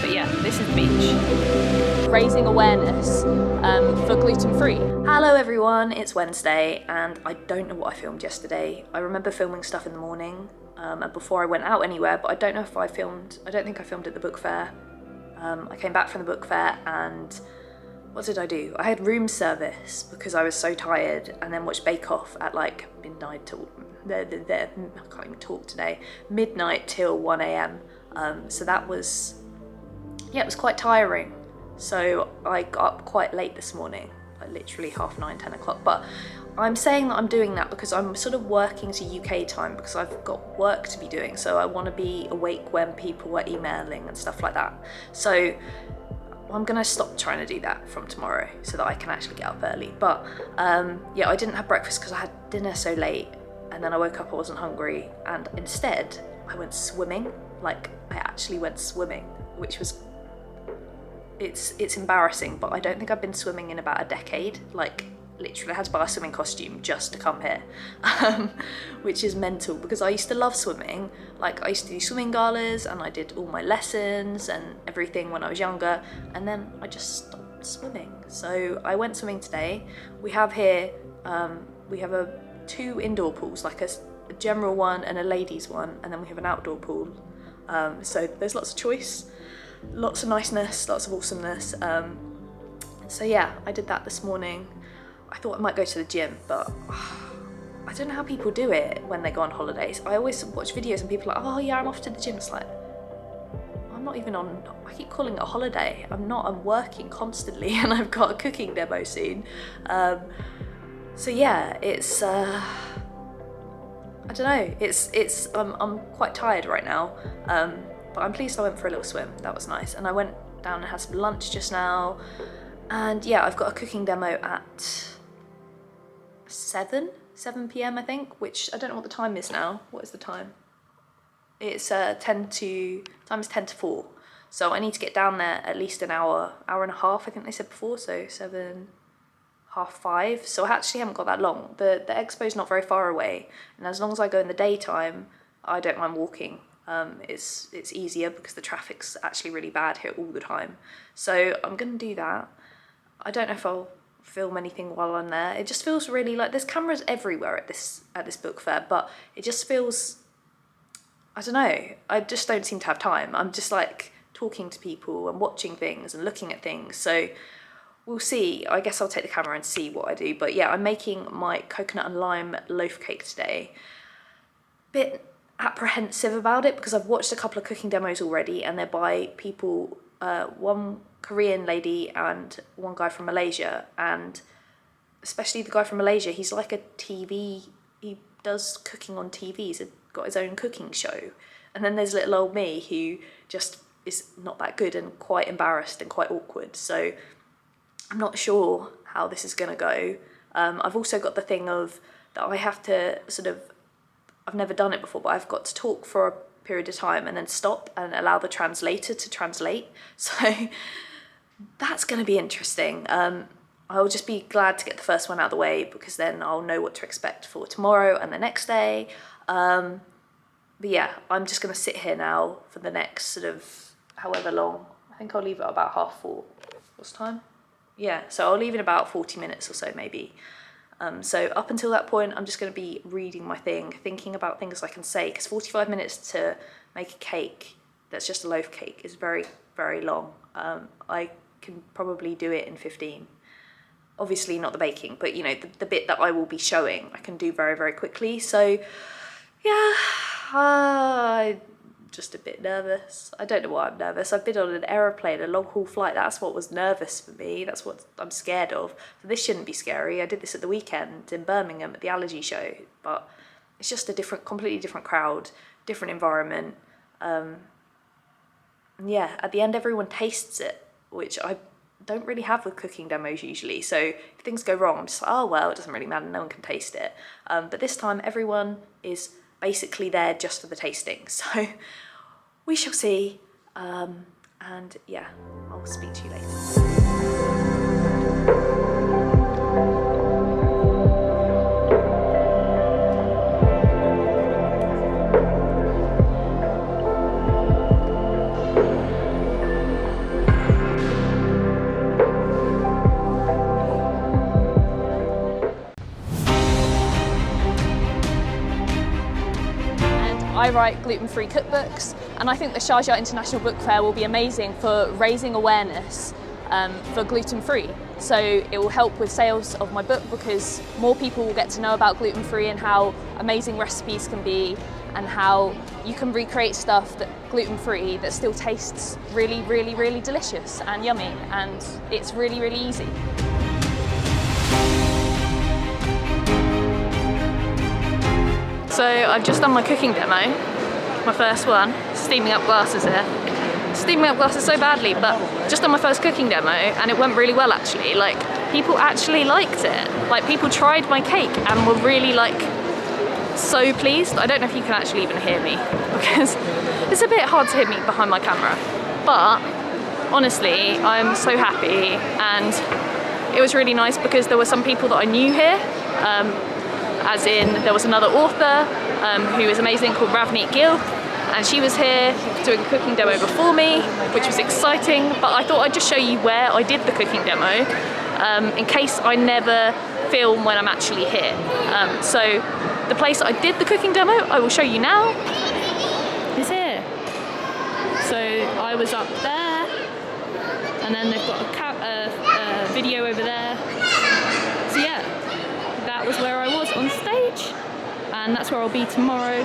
But yeah, this is the beach. Raising awareness for gluten-free. Hello everyone, it's Wednesday and I don't know what I filmed yesterday. I remember filming stuff in the morning and before I went out anywhere, but I don't know if I don't think I filmed at the book fair. I came back from the book fair and what did I do? I had room service because I was so tired, and then watched Bake Off at like midnight till, I can't even talk today, midnight till 1 AM. So that was, yeah, it was quite tiring. So I got up quite late this morning, like literally 9:30, 10 o'clock. But I'm saying that I'm doing that because I'm sort of working to UK time because I've got work to be doing. So I want to be awake when people are emailing and stuff like that. So I'm gonna stop trying to do that from tomorrow so that I can actually get up early. But yeah, I didn't have breakfast because I had dinner so late, and then I woke up, I wasn't hungry, and instead I went swimming. Like, I actually went swimming, which was, it's embarrassing, but I don't think I've been swimming in about a decade. Like, literally I had to buy a swimming costume just to come here, which is mental because I used to love swimming. Like, I used to do swimming galas and I did all my lessons and everything when I was younger, and then I just stopped swimming. So I went swimming today. We have here, we have two indoor pools, like a general one and a ladies one, and then we have an outdoor pool. So there's lots of choice, lots of niceness, lots of awesomeness. So yeah, I did that this morning. I thought I might go to the gym, but I don't know how people do it when they go on holidays. I always watch videos and people are like, oh yeah, I'm off to the gym. It's like, I'm not even on, I keep calling it a holiday. I'm not, I'm working constantly and I've got a cooking demo soon. So yeah, it's, I don't know, I'm quite tired right now, but I'm pleased I went for a little swim. That was nice. And I went down and had some lunch just now. And yeah, I've got a cooking demo at 7 PM I think, which I don't know what the time is now. What is the time? It's 10 to 4. So I need to get down there at least an hour and a half, I think they said before, so 7, half 5. So I actually haven't got that long. The Expo's not very far away, and as long as I go in the daytime, I don't mind walking. It's easier because the traffic's actually really bad here all the time. So I'm gonna do that. I don't know if I'll film anything while I'm there. It just feels really like there's cameras everywhere at this book fair, but it just feels, I don't know, I just don't seem to have time. I'm just like talking to people and watching things and looking at things. So we'll see. I guess I'll take the camera and see what I do. But yeah, I'm making my coconut and lime loaf cake today. Bit apprehensive about it because I've watched a couple of cooking demos already, and they're by people, one Korean lady and one guy from Malaysia, and especially the guy from Malaysia, he's like a TV, he does cooking on TV, he's got his own cooking show. And then there's little old me who just is not that good and quite embarrassed and quite awkward. So I'm not sure how this is gonna go. I've also got the thing of that I have to sort of, I've never done it before, but I've got to talk for a period of time and then stop and allow the translator to translate. So that's going to be interesting. I'll just be glad to get the first one out of the way because then I'll know what to expect for tomorrow and the next day. But yeah, I'm just going to sit here now for the next sort of however long. I think I'll leave it about 4:30. What's the time? Yeah, so I'll leave in about 40 minutes or so maybe. So up until that point, I'm just going to be reading my thing, thinking about things I can say, because 45 minutes to make a cake that's just a loaf cake is very, very long. I can probably do it in 15. Obviously not the baking, but you know, the bit that I will be showing, I can do very, very quickly. So yeah, I'm just a bit nervous. I don't know why I'm nervous. I've been on an aeroplane, a long haul flight. That's what was nervous for me. That's what I'm scared of. So this shouldn't be scary. I did this at the weekend in Birmingham at the allergy show, but it's just a completely different crowd, different environment. And yeah, at the end, everyone tastes it, which I don't really have with cooking demos usually. So if things go wrong, I'm just like, oh, well, it doesn't really matter. No one can taste it. But this time, everyone is basically there just for the tasting. So we shall see. And yeah, I'll speak to you later. I write gluten-free cookbooks, and I think the Sharjah International Book Fair will be amazing for raising awareness for gluten-free. So it will help with sales of my book because more people will get to know about gluten-free and how amazing recipes can be, and how you can recreate stuff that gluten-free that still tastes really, really, really delicious and yummy, and it's really, really easy. So I've just done my cooking demo, my first one, steaming up glasses here. Steaming up glasses so badly, but just on my first cooking demo, and it went really well actually. Like, people actually liked it. Like, people tried my cake and were really like so pleased. I don't know if you can actually even hear me because it's a bit hard to hear me behind my camera, but honestly I'm so happy. And it was really nice because there were some people that I knew here, as in there was another author who is amazing called Ravneet Gill, and she was here doing a cooking demo before me, which was exciting. But I thought I'd just show you where I did the cooking demo in case I never film when I'm actually here. So the place I did the cooking demo, I will show you now, is here. So I was up there, and then they've got a video over there. So yeah, that was where I was on stage, and that's where I'll be tomorrow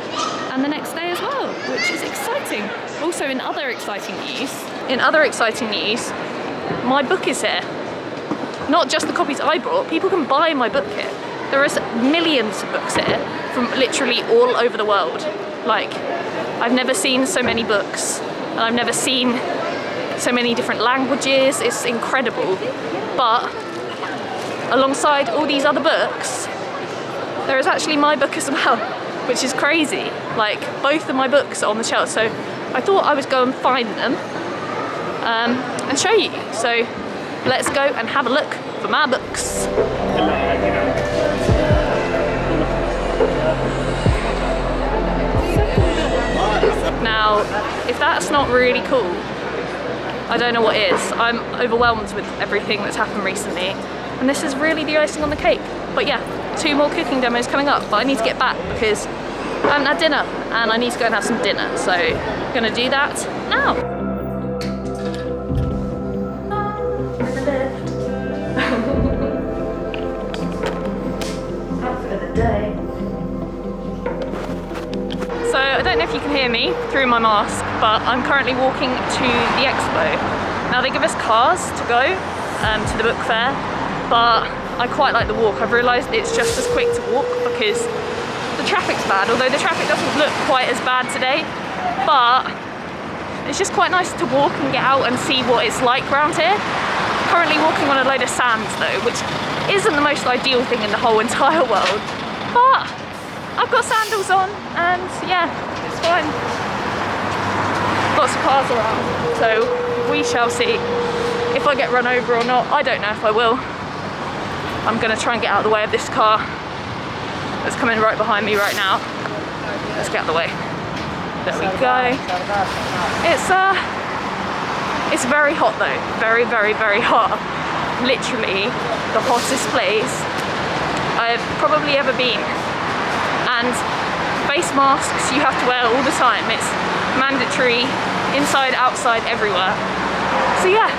and the next day as well, which is exciting. Also, in other exciting news, my book is here. Not just the copies I brought, people can buy my book here. There is millions of books here from literally all over the world. Like, I've never seen so many books, and I've never seen so many different languages. It's incredible. But alongside all these other books, there is actually my book as well, which is crazy. Like, both of my books are on the shelf, so I thought I would go and find them and show you. So let's go and have a look for my books. Now, if that's not really cool, I don't know what is. I'm overwhelmed with everything that's happened recently, and this is really the icing on the cake. But yeah, 2 more cooking demos coming up, but I need to get back because I haven't had dinner, and I need to go and have some dinner, so I'm gonna do that now. Outfit of the day. So I don't know if you can hear me through my mask, but I'm currently walking to the Expo. Now, they give us cars to go to the book fair, but I quite like the walk. I've realised it's just as quick to walk because the traffic's bad, although the traffic doesn't look quite as bad today, but it's just quite nice to walk and get out and see what it's like around here. Currently walking on a load of sand though, which isn't the most ideal thing in the whole entire world, but I've got sandals on and yeah, it's fine. Lots of cars around, so we shall see if I get run over or not. I don't know if I will. I'm gonna try and get out of the way of this car that's coming right behind me right now. Let's get out of the way. There we go. It's very hot though. Very, very, very hot. Literally the hottest place I've probably ever been. And face masks you have to wear all the time. It's mandatory, inside, outside, everywhere. So yeah,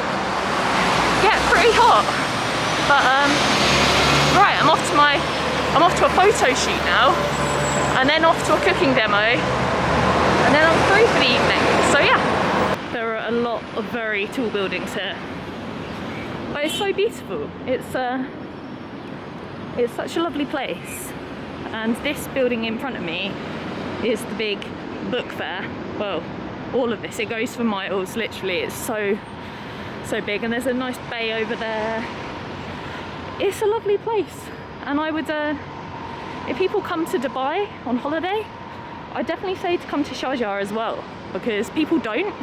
pretty hot. But right, I'm off to a photo shoot now, and then off to a cooking demo, and then I'm free for the evening. So yeah, there are a lot of very tall buildings here, but it's so beautiful. It's such a lovely place. And this building in front of me is the big book fair. Well, all of this, it goes for miles, literally. It's so big, and there's a nice bay over there. It's a lovely place, and I would, if people come to Dubai on holiday, I definitely say to come to Sharjah as well, because people don't,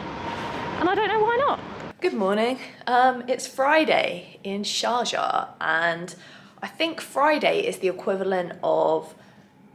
and I don't know why not. Good morning. It's Friday in Sharjah, and I think Friday is the equivalent of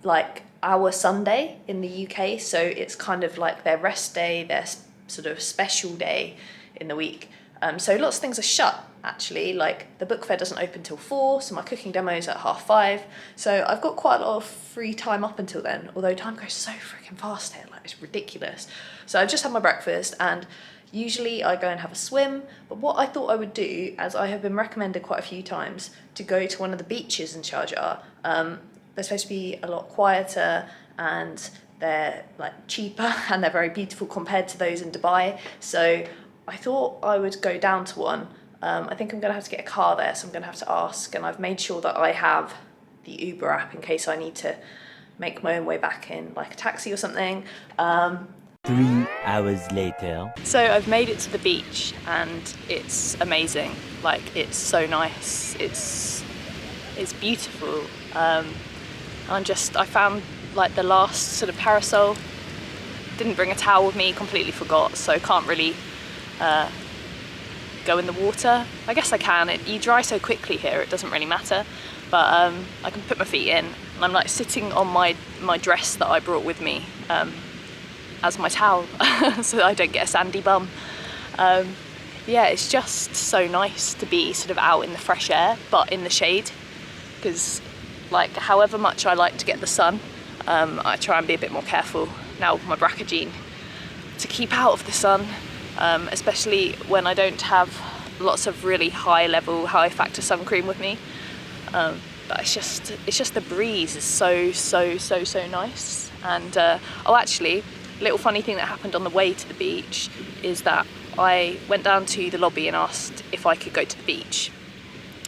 like our Sunday in the UK, so it's kind of like their rest day, their sort of special day in the week. So lots of things are shut, actually. Like the book fair doesn't open till 4, so my cooking demo's at 5:30. So I've got quite a lot of free time up until then, although time goes so freaking fast here, like it's ridiculous. So I've just had my breakfast, and usually I go and have a swim, but what I thought I would do, as I have been recommended quite a few times, to go to one of the beaches in Sharjah. They're supposed to be a lot quieter, and they're like cheaper, and they're very beautiful compared to those in Dubai. So I thought I would go down to one. I think I'm gonna have to get a car there, so I'm gonna have to ask, and I've made sure that I have the Uber app in case I need to make my own way back in like a taxi or something. 3 hours later. So I've made it to the beach, and it's amazing. Like, it's so nice. It's beautiful. I found like the last sort of parasol. Didn't bring a towel with me, completely forgot, so can't really go in the water. I guess I can. You dry so quickly here, it doesn't really matter. But I can put my feet in, and I'm like sitting on my dress that I brought with me as my towel, so that I don't get a sandy bum. Yeah, it's just so nice to be sort of out in the fresh air, but in the shade, because like however much I like to get the sun, I try and be a bit more careful now with my BRCA gene to keep out of the sun, especially when I don't have lots of really high factor sun cream with me. But it's just the breeze is so nice. And oh, actually, a little funny thing that happened on the way to the beach is that I went down to the lobby and asked if I could go to the beach,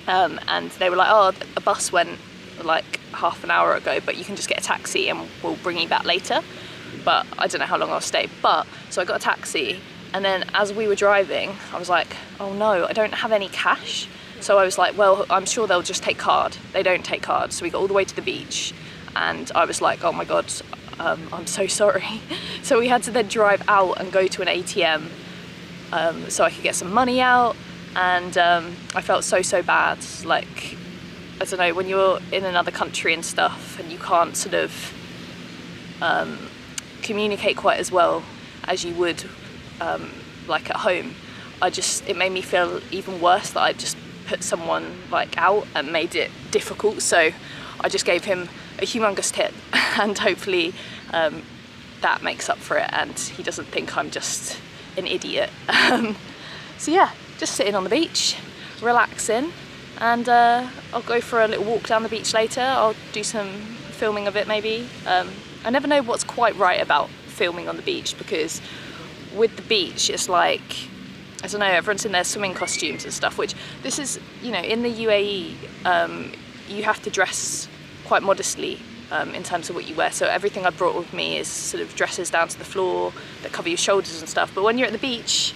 and they were like, oh, a bus went like half an hour ago, but you can just get a taxi and we'll bring you back later. But I don't know how long I'll stay. But so I got a taxi, and then as we were driving, I was like, oh no, I don't have any cash. So I was like, well, I'm sure they'll just take card. They don't take card. So we got all the way to the beach, and I was like, oh my God, I'm so sorry. So we had to then drive out and go to an ATM so I could get some money out. And I felt so bad. Like, I don't know, when you're in another country and stuff, and you can't sort of communicate quite as well as you would like at home. It made me feel even worse that I just put someone like out and made it difficult. So I just gave him a humongous tip, and hopefully that makes up for it, and he doesn't think I'm just an idiot. So yeah, just sitting on the beach, relaxing, and I'll go for a little walk down the beach later. I'll do some filming of it maybe. I never know what's quite right about filming on the beach, because with the beach it's like, I don't know, everyone's in their swimming costumes and stuff, which this is, you know, in the UAE you have to dress quite modestly in terms of what you wear. So everything I brought with me is sort of dresses down to the floor that cover your shoulders and stuff. But when you're at the beach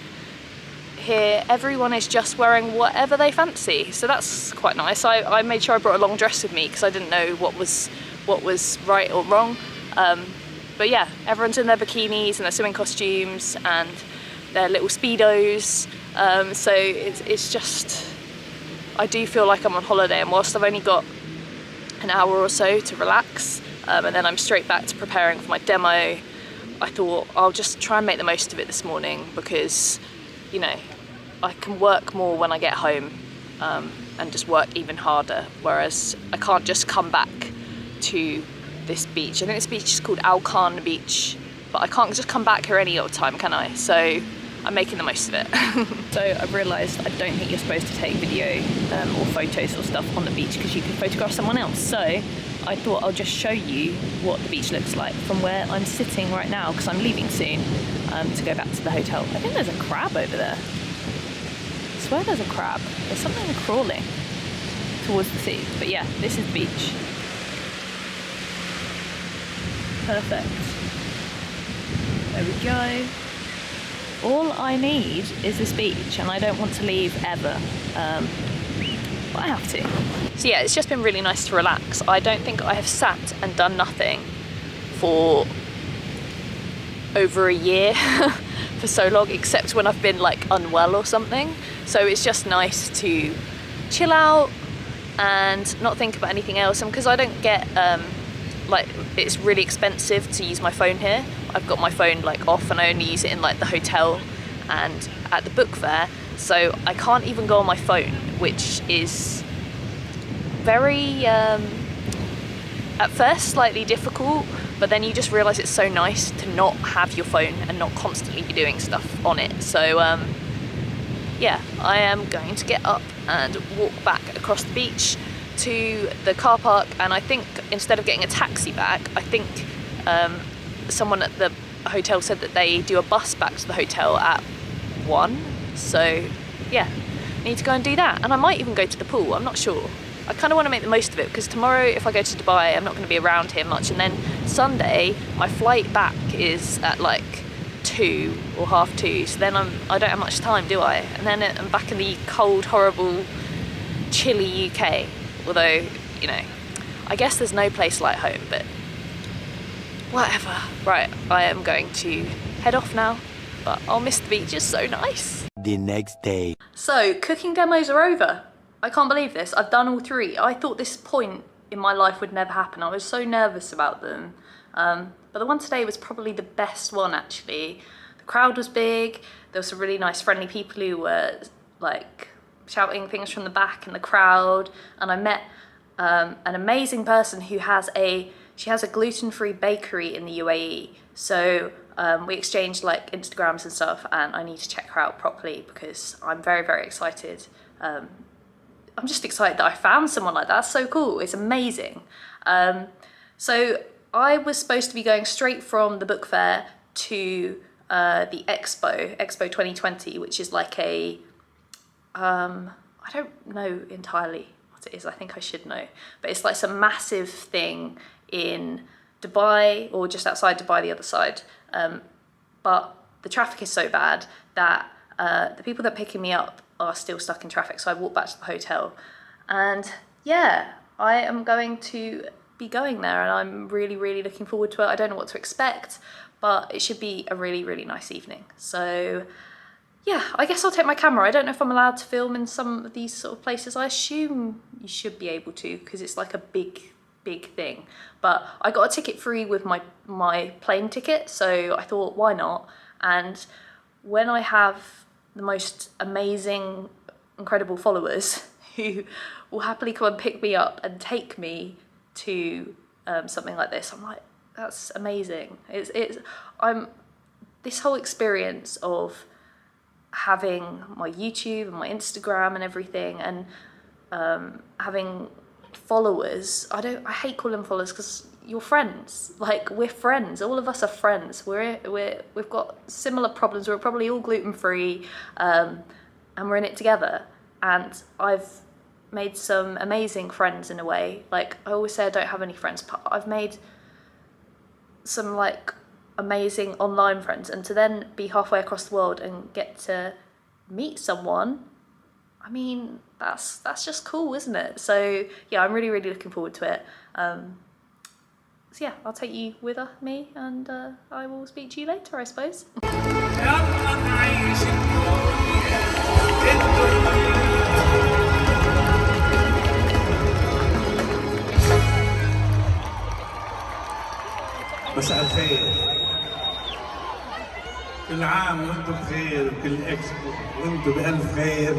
here, everyone is just wearing whatever they fancy. So that's quite nice. I made sure I brought a long dress with me because I didn't know what was right or wrong. But yeah, everyone's in their bikinis and their swimming costumes and their little Speedos. So it's just, I do feel like I'm on holiday, and whilst I've only got an hour or so to relax, and then I'm straight back to preparing for my demo, I thought I'll just try and make the most of it this morning, because, you know, I can work more when I get home and just work even harder, whereas I can't just come back to this beach. I think this beach is called Al Khan Beach, but I can't just come back here any old time, can I? So I'm making the most of it. So I've realised I don't think you're supposed to take video or photos or stuff on the beach, because you can photograph someone else. So I thought I'll just show you what the beach looks like from where I'm sitting right now, because I'm leaving soon to go back to the hotel. I think there's a crab over there. I swear there's a crab. There's something crawling towards the sea. But yeah, this is the beach. Perfect. There we go. All I need is this beach, and I don't want to leave ever, but I have to. So yeah, it's just been really nice to relax. I don't think I have sat and done nothing for over a year for so long, except when I've been like unwell or something. So it's just nice to chill out and not think about anything else. And because I don't get like, it's really expensive to use my phone here. I've got my phone like off, and I only use it in like the hotel and at the book fair. so I can't even go on my phone, which is very, at first slightly difficult, but then you just realise it's so nice to not have your phone and not constantly be doing stuff on it. So yeah, I am going to get up and walk back across the beach to the car park, and I think instead of getting a taxi back, I think someone at the hotel said that they do a bus back to the hotel at 1, so yeah, need to go and do that. And I might even go to the pool, I'm not sure. I kind of want to make the most of it, because tomorrow if I go to Dubai I'm not going to be around here much, and then Sunday my flight back is at like 2 or half 2, so then I don't have much time, do I? And then I'm back in the cold, horrible, chilly UK, although, you know, I guess there's no place like home, but whatever. Right, I am going to head off now, but I'll miss the beach, it's so nice. The next day. So, cooking demos are over. I can't believe this, I've done all 3. I thought this point in my life would never happen. I was so nervous about them. But the one today was probably the best one, actually. The crowd was big, there were some really nice friendly people who were like shouting things from the back in the crowd, and I met an amazing person who has a gluten-free bakery in the UAE. So we exchanged like Instagrams and stuff, and I need to check her out properly because I'm very, very excited. I'm just excited that I found someone like that. That's so cool, it's amazing. So I was supposed to be going straight from the book fair to the Expo 2020, which is like a, I don't know entirely what it is, I think I should know, but it's like some massive thing in Dubai, or just outside Dubai, the other side. But the traffic is so bad that the people that are picking me up are still stuck in traffic, so I walked back to the hotel. And yeah, I am going to be going there, and I'm really, really looking forward to it. I don't know what to expect, but it should be a really, really nice evening. So yeah, I guess I'll take my camera. I don't know if I'm allowed to film in some of these sort of places. I assume you should be able to, because it's like a big thing. But I got a ticket free with my plane ticket, so I thought, why not? And when I have the most amazing, incredible followers who will happily come and pick me up and take me to something like this, I'm like, that's amazing. This whole experience of having my YouTube and my Instagram and everything, and having followers, I hate calling them followers, because you're friends, like we're friends, all of us are friends, we've got similar problems, we're probably all gluten-free, and we're in it together. And I've made some amazing friends in a way. Like I always say I don't have any friends, but I've made some like amazing online friends, and to then be halfway across the world and get to meet someone, I mean, that's just cool, isn't it? So yeah, I'm really, really looking forward to it. So yeah, I'll take you with me, and I will speak to you later, I suppose. مساء الخير، كل عام وانتم بخير، وكل اكسبو وانتم بألف خير.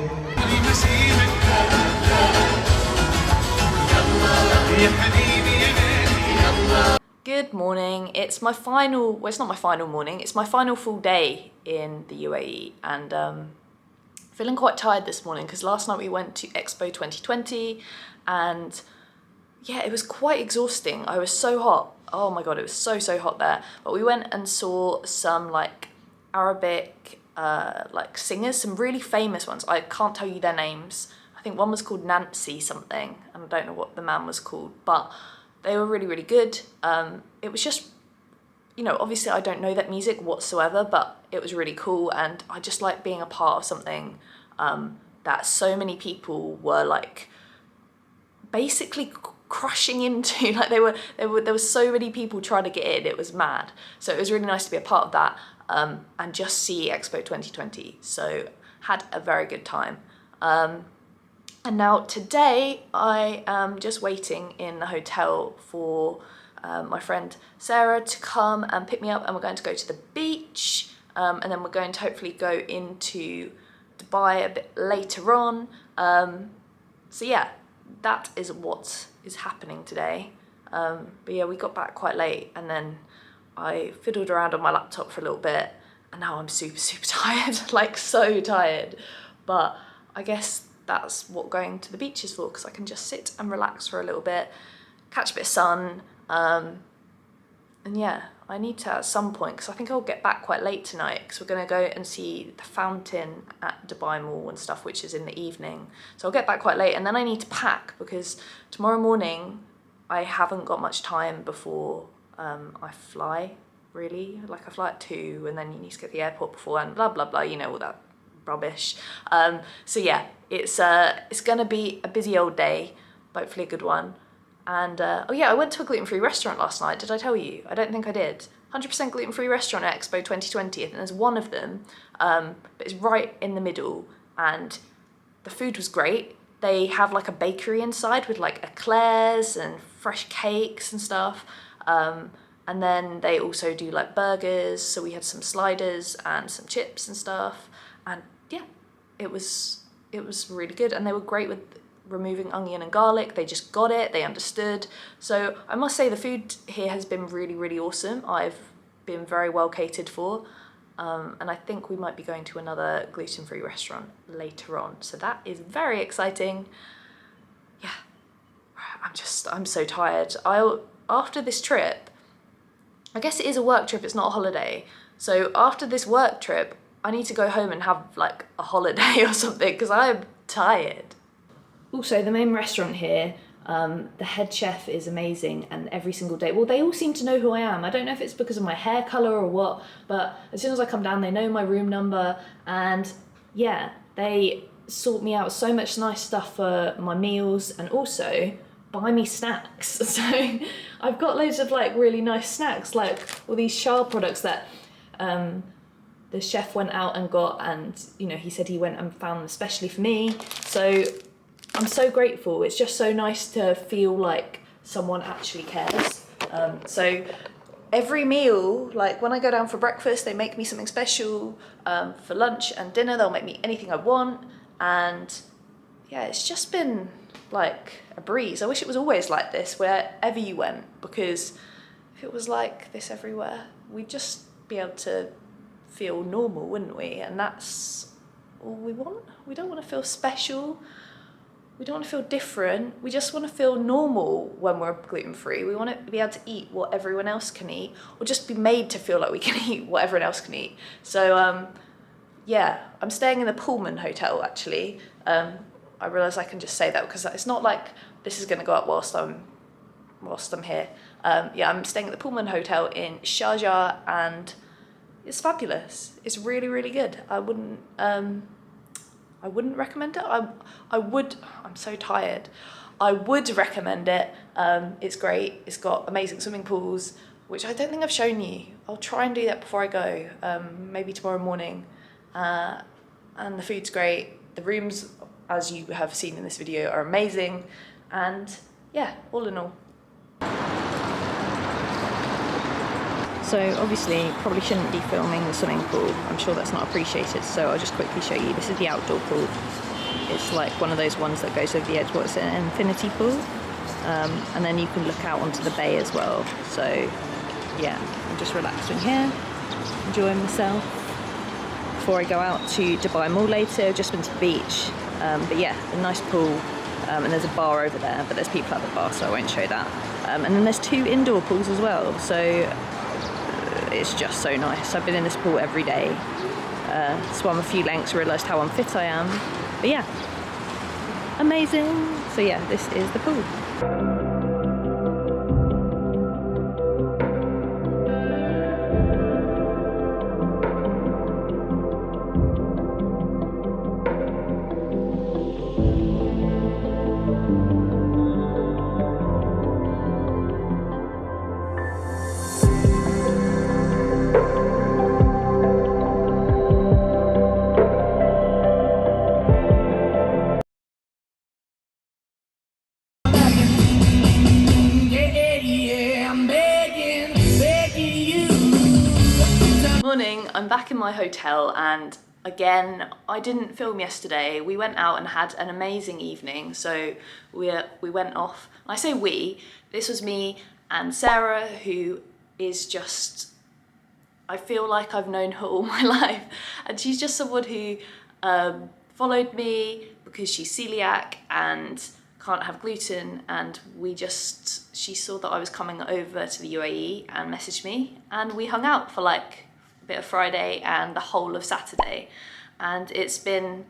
Good morning. It's my final, well, it's not my final morning, it's my final full day in the UAE, and feeling quite tired this morning because last night we went to Expo 2020, and yeah, it was quite exhausting. I was so hot. Oh my god, it was so hot there. But we went and saw some like Arabic like singers, some really famous ones. I can't tell you their names. I think one was called Nancy something, and I don't know what the man was called, but they were really, really good. It was just, you know, obviously I don't know that music whatsoever, but it was really cool, and I just like being a part of something that so many people were like basically crushing into. Like there were so many people trying to get in, it was mad. So it was really nice to be a part of that, and just see Expo 2020. So had a very good time. And now today I am just waiting in the hotel for my friend Sarah to come and pick me up, and we're going to go to the beach, and then we're going to hopefully go into Dubai a bit later on. So yeah, that is what is happening today. But yeah, we got back quite late and then I fiddled around on my laptop for a little bit and now I'm super tired, like so tired. But I guess that's what going to the beach is for, because I can just sit and relax for a little bit, catch a bit of sun, and yeah, I need to at some point, because I think I'll get back quite late tonight, because we're going to go and see the fountain at Dubai Mall and stuff, which is in the evening. So I'll get back quite late and then I need to pack, because tomorrow morning I haven't got much time before I fly, really. Like I fly at 2 and then you need to get to the airport before and blah blah blah, you know, all that rubbish. So yeah, it's gonna be a busy old day, hopefully a good one. And oh yeah, I went to a gluten-free restaurant last night. Did I tell you? I don't think I did. 100% gluten-free restaurant at Expo 2020, and there's one of them, but it's right in the middle, and the food was great. They have like a bakery inside with like eclairs and fresh cakes and stuff. And then they also do like burgers. So we had some sliders and some chips and stuff. And yeah, it was really good. And they were great with removing onion and garlic. They just got it, they understood. So I must say the food here has been really awesome. I've been very well catered for. And I think we might be going to another gluten-free restaurant later on. So that is very exciting. Yeah, I'm so tired. After this trip, I guess it is a work trip, it's not a holiday. So after this work trip, I need to go home and have like a holiday or something, because I am tired. Also, the main restaurant here, the head chef is amazing, and every single day, well, they all seem to know who I am. I don't know if it's because of my hair colour or what, but as soon as I come down, they know my room number, and yeah, they sort me out so much nice stuff for my meals, and also buy me snacks. So I've got loads of like really nice snacks, like all these Shah products that the chef went out and got, and you know, he said he went and found them especially for me. So I'm so grateful. It's just so nice to feel like someone actually cares. So every meal, like when I go down for breakfast, they make me something special. For lunch and dinner, they'll make me anything I want. And yeah, it's just been like a breeze. I wish it was always like this wherever you went, because if it was like this everywhere, we'd just be able to feel normal, wouldn't we? And that's all we want. We don't want to feel special. We don't want to feel different. We just want to feel normal when we're gluten-free. We want to be able to eat what everyone else can eat, or just be made to feel like we can eat what everyone else can eat. So yeah, I'm staying in the Pullman Hotel actually. I realise I can just say that because it's not like this is going to go up whilst I'm here. Yeah, I'm staying at the Pullman Hotel in Sharjah, and it's fabulous. It's really good. I wouldn't recommend it. I'm so tired. I would recommend it. It's great. It's got amazing swimming pools, which I don't think I've shown you. I'll try and do that before I go, maybe tomorrow morning. And the food's great. The rooms, as you have seen in this video, are amazing. And yeah, all in all. So obviously probably shouldn't be filming the swimming pool. I'm sure that's not appreciated, so I'll just quickly show you. This is the outdoor pool. It's like one of those ones that goes over the edge. What's it, an infinity pool? And then you can look out onto the bay as well. So yeah, I'm just relaxing here, enjoying myself. Before I go out to Dubai Mall later, I've just been to the beach. But yeah, a nice pool, and there's a bar over there, but there's people at the bar, so I won't show that. And then there's 2 indoor pools as well, so it's just so nice. I've been in this pool every day, swam a few lengths, realised how unfit I am, but yeah, amazing. So yeah, this is the pool. Morning, I'm back in my hotel, and again, I didn't film yesterday. We went out and had an amazing evening. So we went off. I say we, this was me and Sarah, who is just, I feel like I've known her all my life. And she's just someone who followed me because she's celiac and can't have gluten, and she saw that I was coming over to the UAE and messaged me, and we hung out for like a bit of Friday and the whole of Saturday, and it's been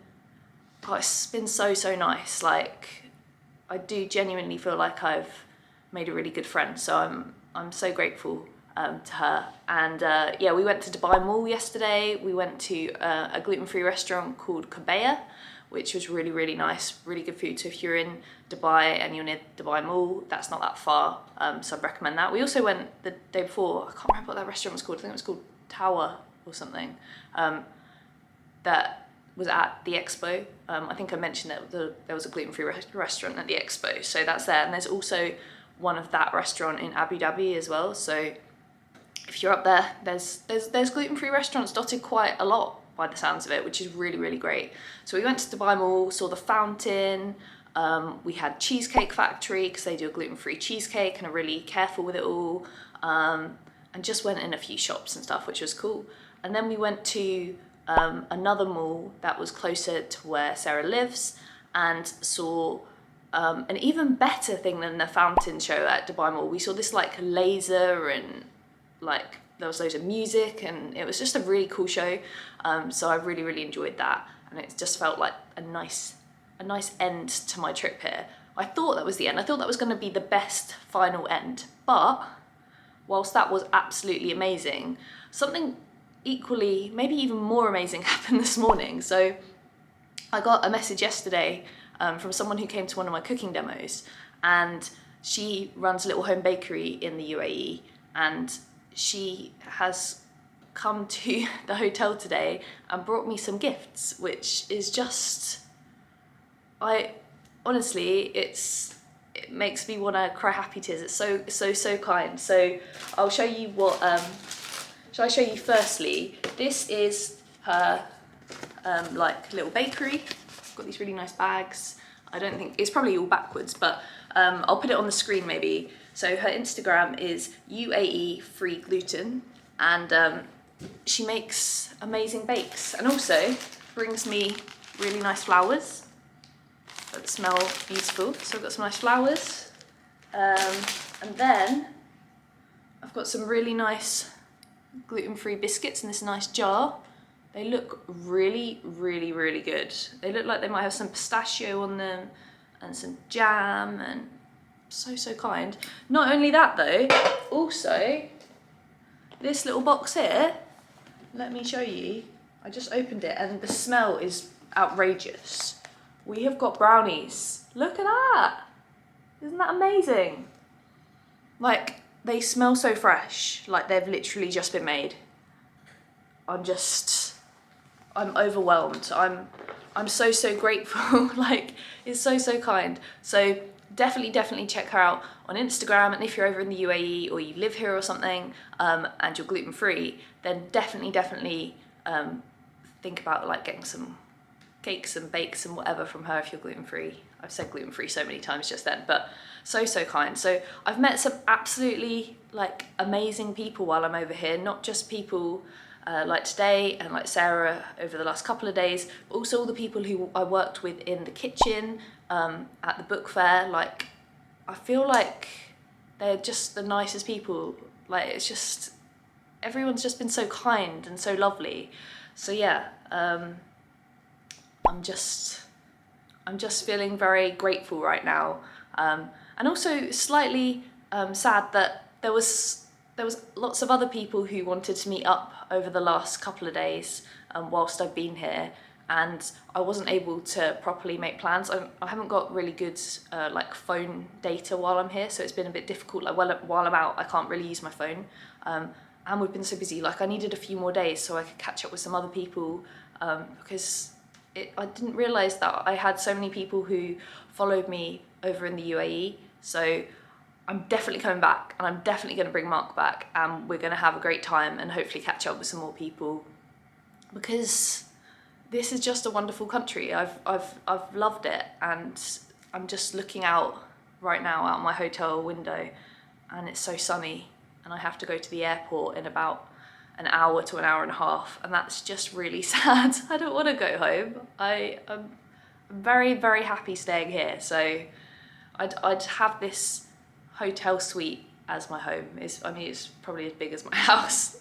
so nice. Like, I do genuinely feel like I've made a really good friend, so I'm so grateful to her. And yeah, we went to Dubai Mall yesterday. We went to a gluten-free restaurant called Kabeya, which was really nice, really good food. So if you're in Dubai and you're near Dubai Mall, that's not that far, so I'd recommend that. We also went the day before, I can't remember what that restaurant was called, I think it was called Tower or something, that was at the Expo. I think I mentioned that there was a gluten-free restaurant at the Expo, so that's there. And there's also one of that restaurant in Abu Dhabi as well, so if you're up there, there's gluten-free restaurants dotted quite a lot by the sounds of it, which is really great. So we went to Dubai Mall, saw the fountain, we had Cheesecake Factory because they do a gluten-free cheesecake and are really careful with it all, and just went in a few shops and stuff, which was cool. And then we went to another mall that was closer to where Sarah lives and saw an even better thing than the fountain show at Dubai Mall. We saw this like laser, and like there was loads of music, and it was just a really cool show. So I really enjoyed that, and it just felt like a nice end to my trip here. I thought that was the end. I thought that was going to be the best final end, but whilst that was absolutely amazing, something equally, maybe even more amazing happened this morning. So I got a message yesterday from someone who came to one of my cooking demos, and she runs a little home bakery in the UAE, and she has come to the hotel today and brought me some gifts, which is just, honestly, it makes me want to cry happy tears. It's so kind. So I'll show you what, shall I show you firstly? This is her like little bakery. Got these really nice bags. I don't think, it's probably all backwards, but I'll put it on the screen maybe. So her Instagram is UAE Free Gluten, and she makes amazing bakes, and also brings me really nice flowers that smell beautiful. So I've got some nice flowers, and then I've got some really nice gluten-free biscuits in this nice jar. They look really good. They look like they might have some pistachio on them and some jam, and so kind. Not only that though, also this little box here, let me show you. I just opened it and the smell is outrageous. We have got brownies. Look at that. Isn't that amazing? Like, they smell so fresh, like they've literally just been made. I'm overwhelmed. I'm so grateful. Like, it's so kind. So definitely check her out on Instagram, and if you're over in the UAE or you live here or something, and you're gluten-free, then definitely think about like getting some cakes and bakes and whatever from her if you're gluten-free. I've said gluten-free so many times just then, but so kind. So I've met some absolutely like amazing people while I'm over here, not just people like today and like Sarah over the last couple of days, but also all the people who I worked with in the kitchen, at the book fair. Like, I feel like they're just the nicest people. Like, it's just, everyone's just been so kind and so lovely. So yeah, I'm just feeling very grateful right now, and also slightly sad that there was lots of other people who wanted to meet up over the last couple of days whilst I've been here, and I wasn't able to properly make plans. I haven't got really good like phone data while I'm here, so it's been a bit difficult. Like, while I'm out, I can't really use my phone, and we've been so busy. Like, I needed a few more days so I could catch up with some other people, because I didn't realise that I had so many people who followed me over in the UAE. So I'm definitely coming back, and I'm definitely going to bring Mark back, and we're going to have a great time and hopefully catch up with some more people, because this is just a wonderful country. I've loved it, and I'm just looking out right now out my hotel window, and it's so sunny, and I have to go to the airport in about an hour to an hour and a half, and that's just really sad. I don't want to go home. I'm very, very happy staying here, so I'd have this hotel suite as my home. I mean, it's probably as big as my house.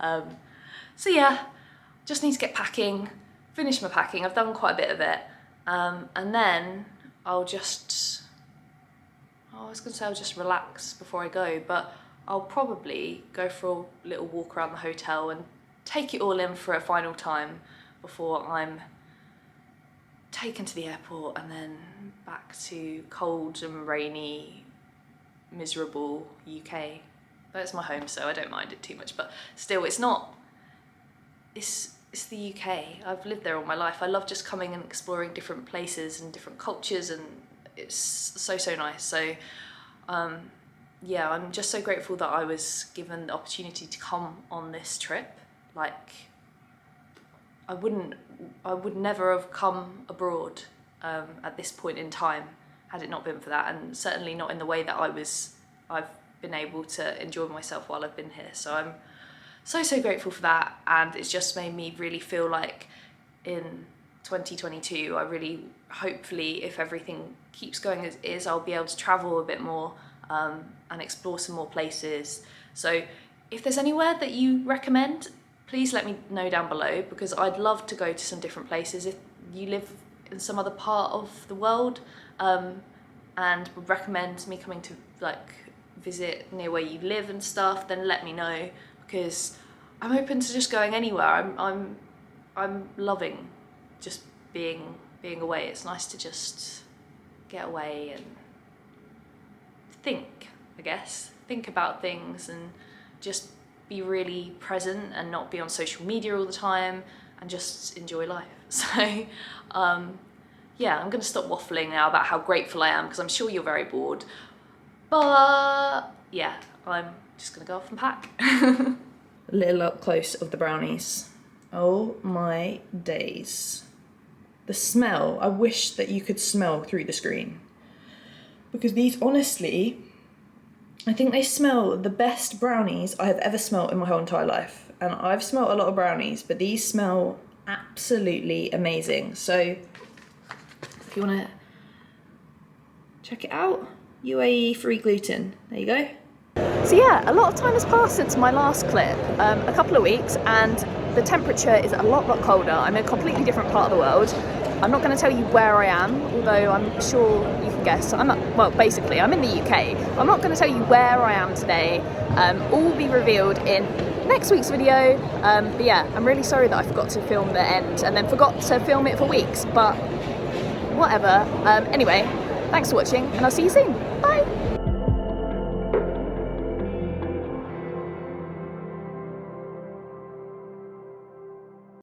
So yeah, just need to get packing, finish my packing. I've done quite a bit of it, and then I was gonna say I'll just relax before I go, but I'll probably go for a little walk around the hotel and take it all in for a final time before I'm taken to the airport and then back to cold and rainy, miserable UK. But it's my home, so I don't mind it too much, but still, it's the UK. I've lived there all my life. I love just coming and exploring different places and different cultures, and it's so nice. So yeah, I'm just so grateful that I was given the opportunity to come on this trip. Like, I would never have come abroad at this point in time had it not been for that, and certainly not in the way that I've been able to enjoy myself while I've been here. So I'm so grateful for that, and it's just made me really feel like in 2022, hopefully, if everything keeps going as is, I'll be able to travel a bit more and explore some more places. So if there's anywhere that you recommend, please let me know down below, because I'd love to go to some different places. If you live in some other part of the world and would recommend me coming to like visit near where you live and stuff, then let me know, because I'm open to just going anywhere. I'm loving just being away. It's nice to just get away and think, I guess. Think about things and just be really present and not be on social media all the time and just enjoy life. So yeah, I'm gonna stop waffling now about how grateful I am, because I'm sure you're very bored. But yeah, I'm just gonna go off and pack. A little up close of the brownies. Oh my days. The smell, I wish that you could smell through the screen. Because these, honestly, I think they smell the best brownies I have ever smelled in my whole entire life. And I've smelled a lot of brownies, but these smell absolutely amazing. So if you want to check it out, UAE free gluten. There you go. So yeah, a lot of time has passed since my last clip, a couple of weeks, and the temperature is a lot colder. I'm in a completely different part of the world. I'm not going to tell you where I am, although I'm sure you can guess. Basically, I'm in the UK. I'm not going to tell you where I am today. All will be revealed in next week's video. But yeah, I'm really sorry that I forgot to film the end and then forgot to film it for weeks, but whatever. Anyway, thanks for watching, and I'll see you soon. Bye!